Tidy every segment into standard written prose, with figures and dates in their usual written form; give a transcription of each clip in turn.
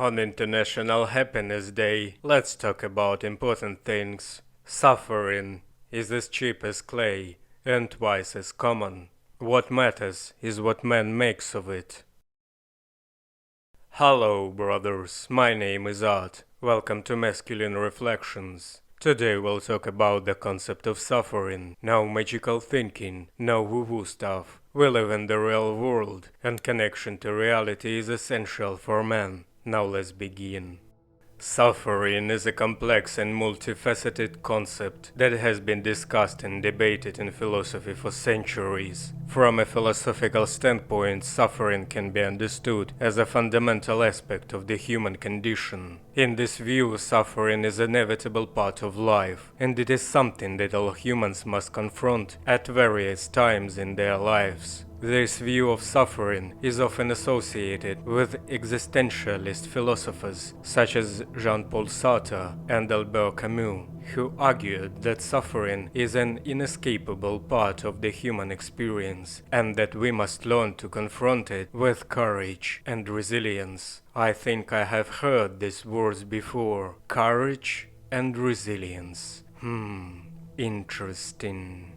On International Happiness Day, let's talk about important things. Suffering is as cheap as clay and twice as common. What matters is what man makes of it. Hello, brothers. My name is Art. Welcome to Masculine Reflections. Today we'll talk about the concept of suffering. No magical thinking, no woo-woo stuff. We live in the real world, and connection to reality is essential for man. Now let's begin. Suffering is a complex and multifaceted concept that has been discussed and debated in philosophy for centuries. From a philosophical standpoint, suffering can be understood as a fundamental aspect of the human condition. In this view, suffering is an inevitable part of life, and it is something that all humans must confront at various times in their lives. This view of suffering is often associated with existentialist philosophers such as Jean-Paul Sartre and Albert Camus, who argued that suffering is an inescapable part of the human experience and that we must learn to confront it with courage and resilience. I think I have heard these words before: courage and resilience. Interesting.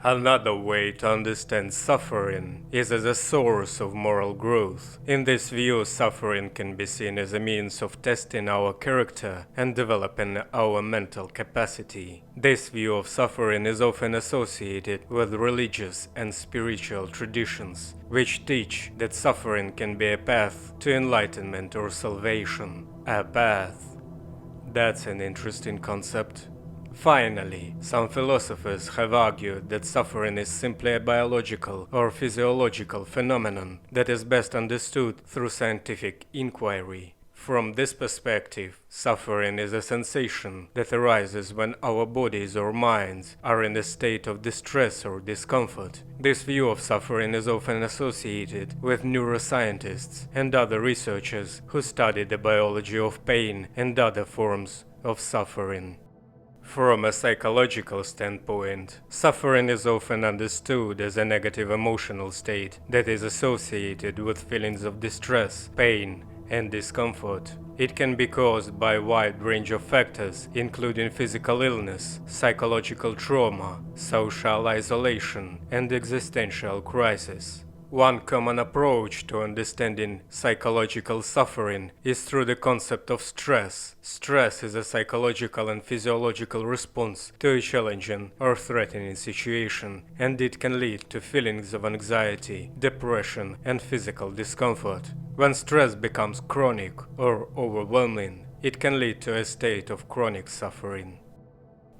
Another way to understand suffering is as a source of moral growth. In this view, suffering can be seen as a means of testing our character and developing our mental capacity. This view of suffering is often associated with religious and spiritual traditions, which teach that suffering can be a path to enlightenment or salvation. A path. That's an interesting concept. Finally, some philosophers have argued that suffering is simply a biological or physiological phenomenon that is best understood through scientific inquiry. From this perspective, suffering is a sensation that arises when our bodies or minds are in a state of distress or discomfort. This view of suffering is often associated with neuroscientists and other researchers who study the biology of pain and other forms of suffering. From a psychological standpoint, suffering is often understood as a negative emotional state that is associated with feelings of distress, pain, and discomfort. It can be caused by a wide range of factors, including physical illness, psychological trauma, social isolation, and existential crisis. One common approach to understanding psychological suffering is through the concept of stress. Stress is a psychological and physiological response to a challenging or threatening situation, and it can lead to feelings of anxiety, depression, and physical discomfort. When stress becomes chronic or overwhelming, it can lead to a state of chronic suffering.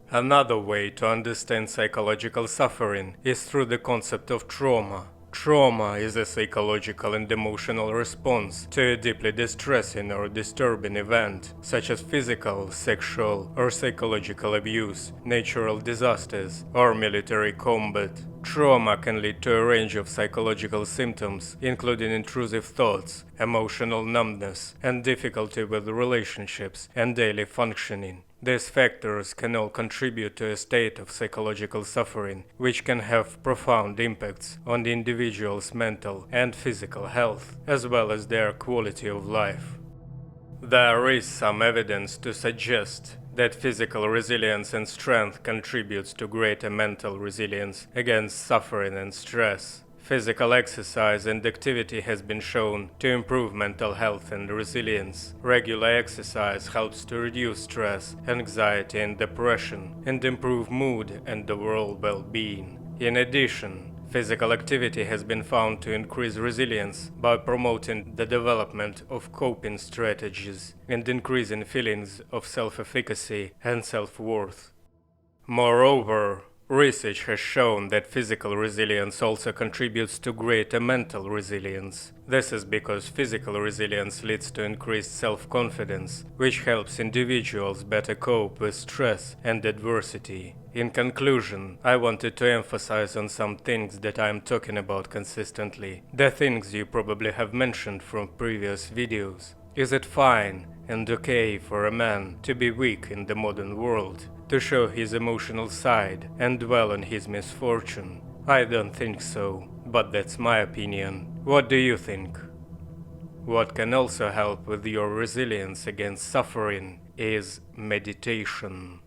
Another way to understand psychological suffering is through the concept of trauma. Trauma is a psychological and emotional response to a deeply distressing or disturbing event, such as physical, sexual, or psychological abuse, natural disasters, or military combat. Trauma can lead to a range of psychological symptoms, including intrusive thoughts, emotional numbness, and difficulty with relationships and daily functioning. These factors can all contribute to a state of psychological suffering, which can have profound impacts on the individual's mental and physical health, as well as their quality of life. There is some evidence to suggest that physical resilience and strength contributes to greater mental resilience against suffering and stress. Physical exercise and activity has been shown to improve mental health and resilience. Regular exercise helps to reduce stress, anxiety, and depression, and improve mood and overall well-being. In addition, physical activity has been found to increase resilience by promoting the development of coping strategies and increasing feelings of self-efficacy and self-worth. Moreover, research has shown that physical resilience also contributes to greater mental resilience. This is because physical resilience leads to increased self-confidence, which helps individuals better cope with stress and adversity. In conclusion, I wanted to emphasize on some things that I am talking about consistently, the things you probably have mentioned from previous videos. Is it fine and okay for a man to be weak in the modern world, to show his emotional side and dwell on his misfortune? I don't think so, but that's my opinion. What do you think? What can also help with your resilience against suffering is meditation.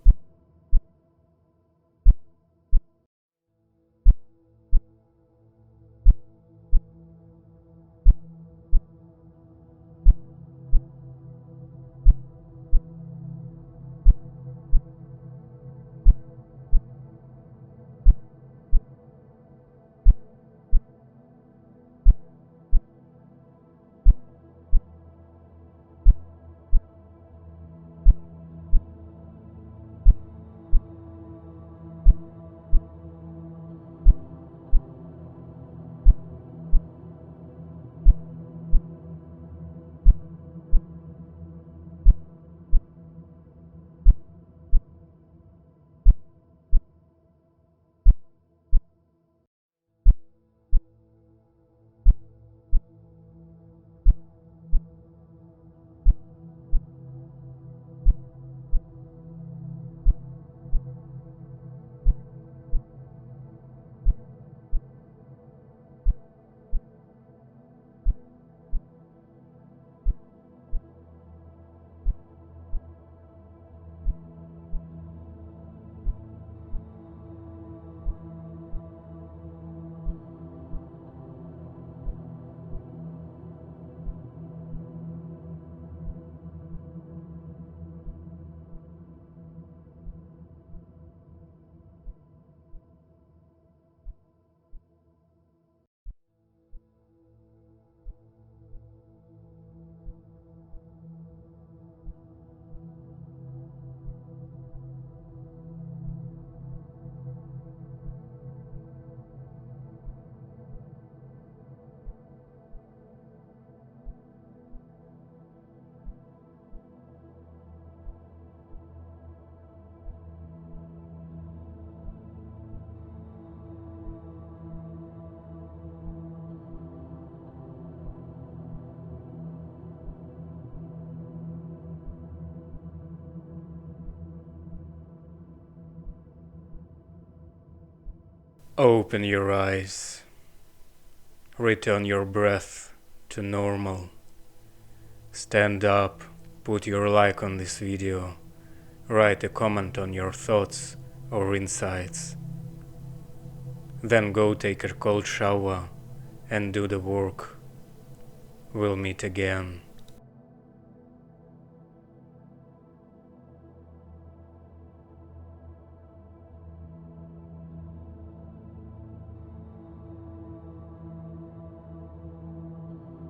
Open your eyes. Return your breath to normal. Stand up, put your like on this video, write a comment on your thoughts or insights. Then go take a cold shower and do the work. We'll meet again.